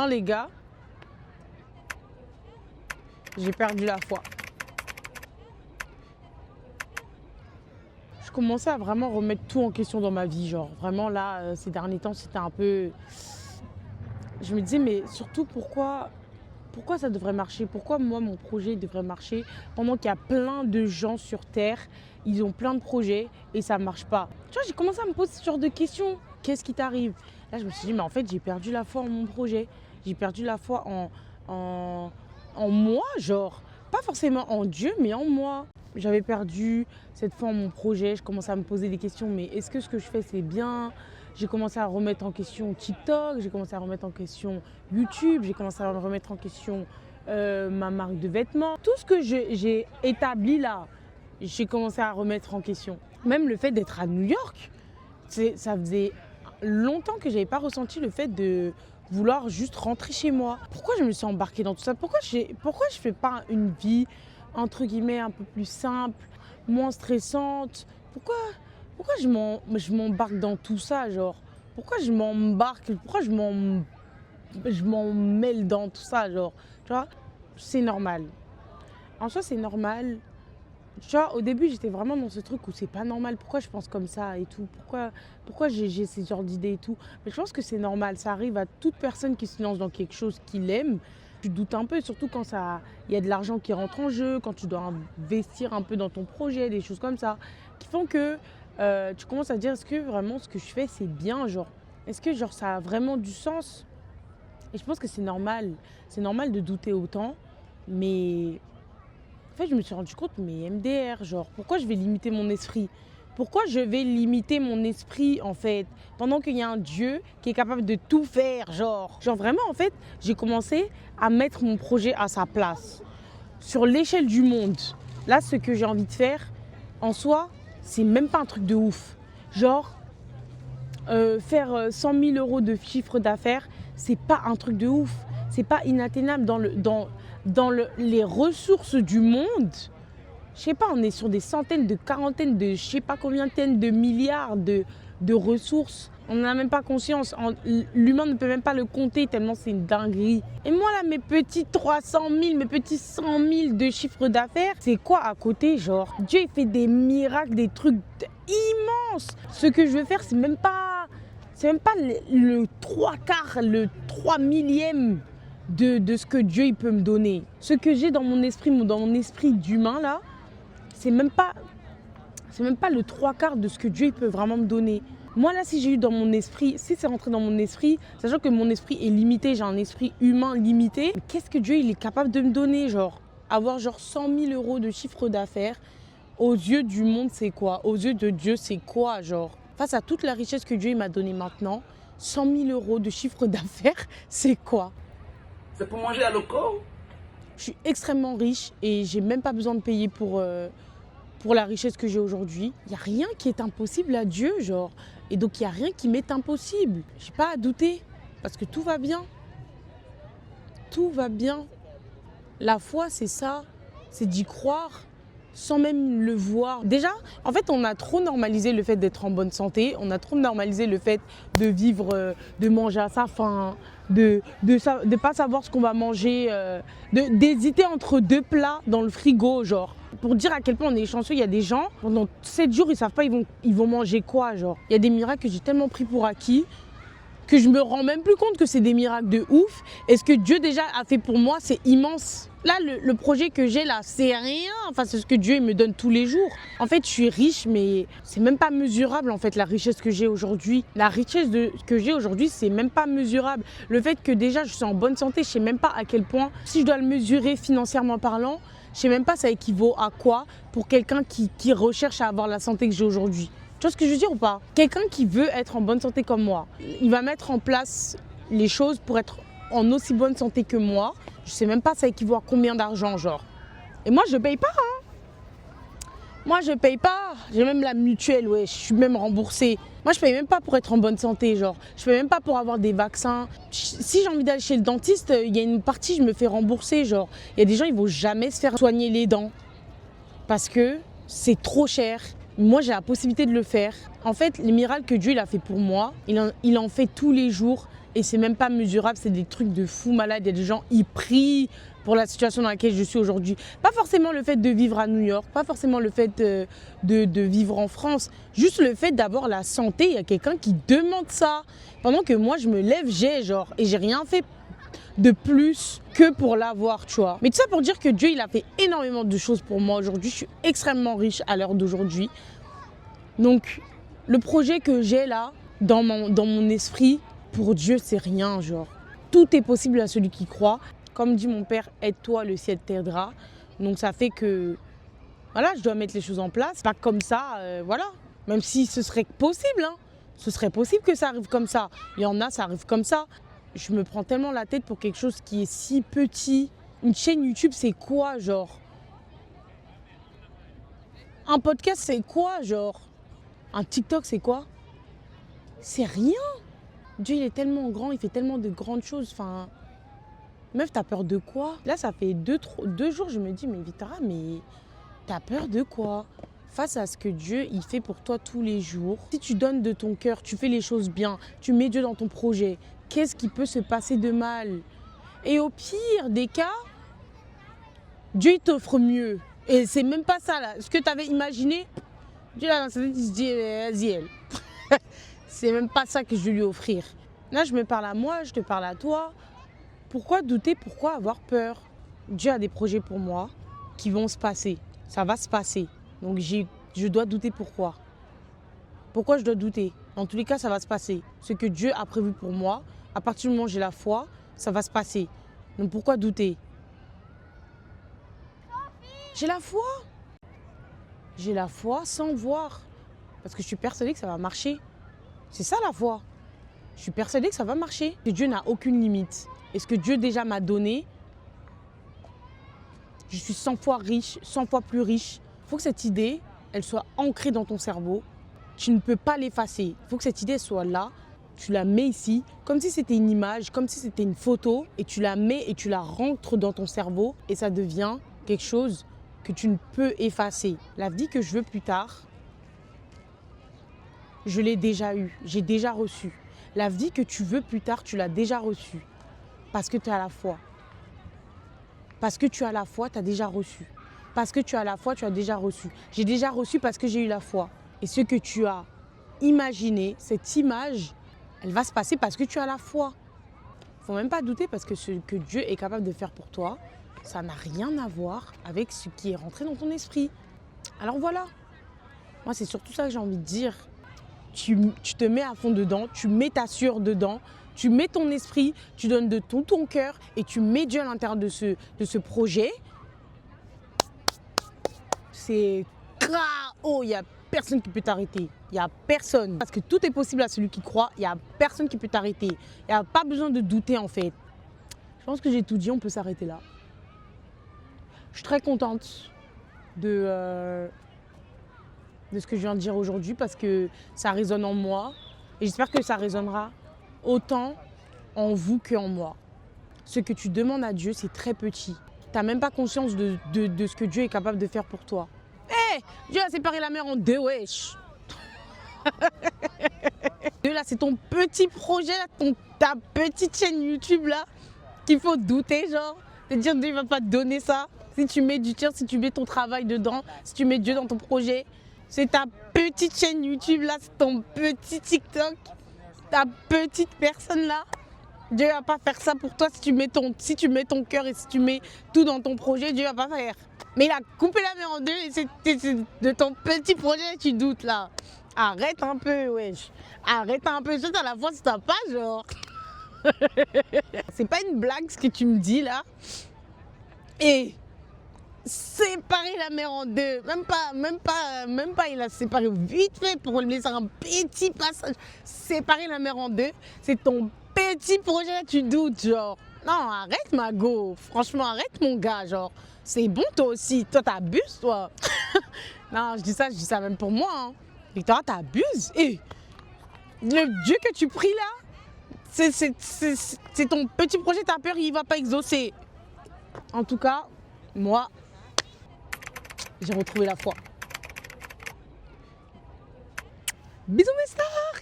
Franchement, les gars, j'ai perdu la foi. Je commençais à vraiment remettre tout en question dans ma vie. Genre, vraiment, là, ces derniers temps, c'était un peu... Je me disais, mais surtout, pourquoi ça devrait marcher? Pourquoi moi, mon projet devrait marcher pendant qu'il y a plein de gens sur Terre, ils ont plein de projets et ça ne marche pas? Tu vois, j'ai commencé à me poser ce genre de questions. Qu'est-ce qui t'arrive? Là, je me suis dit, mais en fait, j'ai perdu la foi en mon projet. J'ai perdu la foi en moi, genre. Pas forcément en Dieu, mais en moi. J'avais perdu cette foi en mon projet. Je commençais à me poser des questions, mais est-ce que ce que je fais, c'est bien? J'ai commencé à remettre en question TikTok, j'ai commencé à remettre en question YouTube, j'ai commencé à remettre en question ma marque de vêtements. Tout ce que j'ai établi là, j'ai commencé à remettre en question. Même le fait d'être à New York, ça faisait longtemps que je n'avais pas ressenti le fait de vouloir juste rentrer chez moi. Pourquoi je me suis embarquée dans tout ça? Pourquoi je ne fais pas une vie, entre guillemets, un peu plus simple, moins stressante? Pourquoi je m'embarque dans tout ça, genre? Pourquoi je m'embarque? Pourquoi je m'en mêle dans tout ça, genre? Tu vois? C'est normal. En soi, c'est normal. Tu vois, au début, j'étais vraiment dans ce truc où c'est pas normal. Pourquoi je pense comme ça et tout? Pourquoi j'ai ces genres d'idées et tout? Mais je pense que c'est normal. Ça arrive à toute personne qui se lance dans quelque chose qu'il aime. Tu doutes un peu, surtout quand il y a de l'argent qui rentre en jeu, quand tu dois investir un peu dans ton projet, des choses comme ça, qui font que tu commences à dire, est-ce que vraiment ce que je fais, c'est bien, genre? Est-ce que genre, ça a vraiment du sens? Et je pense que c'est normal. C'est normal de douter autant, mais... En fait, je me suis rendu compte, mais MDR, genre, pourquoi je vais limiter mon esprit? Pourquoi je vais limiter mon esprit, en fait, pendant qu'il y a un Dieu qui est capable de tout faire, genre? Genre, vraiment, en fait, j'ai commencé à mettre mon projet à sa place. Sur l'échelle du monde, là, ce que j'ai envie de faire, en soi, c'est même pas un truc de ouf. Genre, faire 100 000 € de chiffre d'affaires, c'est pas un truc de ouf. C'est pas inatteignable dans les ressources du monde. Je sais pas, on est sur des centaines, de quarantaines, de je sais pas combien de milliards de ressources. On n'en a même pas conscience. L'humain ne peut même pas le compter tellement c'est une dinguerie. Et moi là, mes petits 300 000, mes petits 100 000 de chiffre d'affaires, c'est quoi à côté, genre? Dieu il fait des miracles, des trucs immenses. Ce que je veux faire, c'est même pas le 3/4, le 3 millième de ce que Dieu il peut me donner. Ce que j'ai dans mon esprit d'humain là, c'est même pas le 3/4 de ce que Dieu il peut vraiment me donner. Moi là, si j'ai eu dans mon esprit, si c'est rentré dans mon esprit, sachant que mon esprit est limité, j'ai un esprit humain limité, qu'est-ce que Dieu il est capable de me donner, genre? Avoir genre 100 000 € de chiffre d'affaires, aux yeux du monde c'est quoi? Aux yeux de Dieu c'est quoi, genre? Face à toute la richesse que Dieu il m'a donnée maintenant, 100 000 € de chiffre d'affaires, c'est quoi? C'est pour manger à l'eau. Je suis extrêmement riche et j'ai même pas besoin de payer pour la richesse que j'ai aujourd'hui. Il n'y a rien qui est impossible à Dieu, genre. Et donc, il n'y a rien qui m'est impossible. Je n'ai pas à douter parce que tout va bien. Tout va bien. La foi, c'est ça. C'est d'y croire sans même le voir. Déjà, en fait, on a trop normalisé le fait d'être en bonne santé. On a trop normalisé le fait de vivre, de manger à sa faim, de pas savoir ce qu'on va manger, d'hésiter entre deux plats dans le frigo, genre. Pour dire à quel point on est chanceux, il y a des gens, pendant 7 jours, ils ne savent pas ils vont manger quoi, genre. Il y a des miracles que j'ai tellement pris pour acquis que je me rends même plus compte que c'est des miracles de ouf. Et ce que Dieu déjà a fait pour moi, c'est immense. Là, le projet que j'ai là, c'est rien. Enfin, c'est ce que Dieu il me donne tous les jours. En fait, je suis riche, mais c'est même pas mesurable, en fait, la richesse que j'ai aujourd'hui. La richesse que j'ai aujourd'hui, c'est même pas mesurable. Le fait que déjà, je suis en bonne santé, je sais même pas à quel point, si je dois le mesurer financièrement parlant, je sais même pas ça équivaut à quoi pour quelqu'un qui recherche à avoir la santé que j'ai aujourd'hui. Tu vois ce que je veux dire ou pas? Quelqu'un qui veut être en bonne santé comme moi, il va mettre en place les choses pour être en aussi bonne santé que moi. Je sais même pas ça équivaut à combien d'argent, genre. Et moi, je paye pas, hein. Moi, je paye pas. J'ai même la mutuelle, ouais, je suis même remboursée. Moi, je paye même pas pour être en bonne santé, genre. Je paye même pas pour avoir des vaccins. Si j'ai envie d'aller chez le dentiste, il y a une partie, je me fais rembourser, genre. Il y a des gens, ils vont jamais se faire soigner les dents parce que c'est trop cher. Moi, j'ai la possibilité de le faire. En fait, les miracles que Dieu il a fait pour moi, il en fait tous les jours Et c'est même pas mesurable, c'est des trucs de fou malade. Il y a des gens, ils prient pour la situation dans laquelle je suis aujourd'hui. Pas forcément le fait de vivre à New York, pas forcément le fait de vivre en France. Juste le fait d'avoir la santé, il y a quelqu'un qui demande ça. Pendant que moi, je me lève, et j'ai rien fait de plus que pour l'avoir, tu vois. Mais tout ça pour dire que Dieu, il a fait énormément de choses pour moi aujourd'hui. Je suis extrêmement riche à l'heure d'aujourd'hui. Donc, le projet que j'ai là, dans mon esprit, pour Dieu, c'est rien, genre. Tout est possible à celui qui croit. Comme dit mon père, aide-toi, le ciel t'aidera. Donc, ça fait que, voilà, je dois mettre les choses en place. Pas comme ça, voilà. Même si ce serait possible, hein. Ce serait possible que ça arrive comme ça. Il y en a, ça arrive comme ça. Je me prends tellement la tête pour quelque chose qui est si petit. Une chaîne YouTube, c'est quoi, genre? Un podcast, c'est quoi, genre? Un TikTok, c'est quoi? C'est rien. Dieu, il est tellement grand, il fait tellement de grandes choses. Enfin, meuf, t'as peur de quoi? Là, ça fait 2 jours, je me dis, mais Victoria, mais t'as peur de quoi? Face à ce que Dieu, il fait pour toi tous les jours. Si tu donnes de ton cœur, tu fais les choses bien, tu mets Dieu dans ton projet, qu'est-ce qui peut se passer de mal? Et au pire des cas, Dieu, il t'offre mieux. Et c'est même pas ça, là. Ce que tu avais imaginé, Dieu, là, dans sa tête, il se dit, vas-y, elle. C'est même pas ça que je vais lui offrir. Là, je me parle à moi, je te parle à toi. Pourquoi douter? Pourquoi avoir peur? Dieu a des projets pour moi qui vont se passer. Ça va se passer. Donc, je dois douter pourquoi? Pourquoi je dois douter? En tous les cas, ça va se passer. Ce que Dieu a prévu pour moi, à partir du moment où j'ai la foi, ça va se passer. Donc, pourquoi douter? J'ai la foi. J'ai la foi sans voir. Parce que je suis persuadée que ça va marcher. C'est ça la foi. Je suis persuadée que ça va marcher. Que Dieu n'a aucune limite. Et ce que Dieu déjà m'a donné, je suis 100 fois riche, 100 fois plus riche. Il faut que cette idée, elle soit ancrée dans ton cerveau. Tu ne peux pas l'effacer. Il faut que cette idée soit là. Tu la mets ici, comme si c'était une image, comme si c'était une photo. Et tu la mets et tu la rentres dans ton cerveau. Et ça devient quelque chose que tu ne peux effacer. La vie que je veux plus tard, je l'ai déjà eue. J'ai déjà reçu. La vie que tu veux plus tard, tu l'as déjà reçue. Parce que tu as la foi. Parce que tu as la foi, tu as déjà reçu. Parce que tu as la foi, tu as déjà reçu. J'ai déjà reçu parce que j'ai eu la foi. Et ce que tu as imaginé, cette image, elle va se passer parce que tu as la foi. Il ne faut même pas douter parce que ce que Dieu est capable de faire pour toi, ça n'a rien à voir avec ce qui est rentré dans ton esprit. Alors voilà. Moi, c'est surtout ça que j'ai envie de dire. Tu te mets à fond dedans, tu mets ta sueur dedans, tu mets ton esprit, tu donnes de tout ton cœur et tu mets Dieu à l'intérieur de ce projet. C'est KO, il n'y a personne qui peut t'arrêter. Il n'y a personne. Parce que tout est possible à celui qui croit, il n'y a personne qui peut t'arrêter. Il n'y a pas besoin de douter en fait. Je pense que j'ai tout dit, on peut s'arrêter là. Je suis très contente de ce que je viens de dire aujourd'hui parce que ça résonne en moi et j'espère que ça résonnera autant en vous qu'en moi. Ce que tu demandes à Dieu, c'est très petit. Tu n'as même pas conscience de ce que Dieu est capable de faire pour toi. Hé, Dieu a séparé la mer en deux, wesh. Dieu, là, c'est ton petit projet, là, ta petite chaîne YouTube, là, qu'il faut douter, genre. De dire Dieu ne va pas te donner ça. Si tu mets du tir, si tu mets ton travail dedans, si tu mets Dieu dans ton projet, c'est ta petite chaîne YouTube là, c'est ton petit TikTok, ta petite personne là. Dieu va pas faire ça pour toi si tu mets ton cœur et si tu mets tout dans ton projet, Dieu va pas faire. Mais il a coupé la mer en deux et c'est de ton petit projet tu doutes là. Arrête un peu, wesh. Arrête un peu, juste à la fois si t'as pas genre. C'est pas une blague ce que tu me dis là. Et séparer la mer en deux, même pas, il a séparé vite fait pour lui laisser un petit passage. Séparer la mer en deux, c'est ton petit projet, tu doutes, genre. Non, arrête ma go, franchement, arrête mon gars, genre. C'est bon toi aussi, toi t'abuses toi. Non, je dis ça même pour moi. Hein. Victoria, t'abuses. Et le Dieu que tu pries là, c'est ton petit projet, t'as peur, il va pas exaucer. En tout cas, moi, j'ai retrouvé la foi. Bisous mes stars.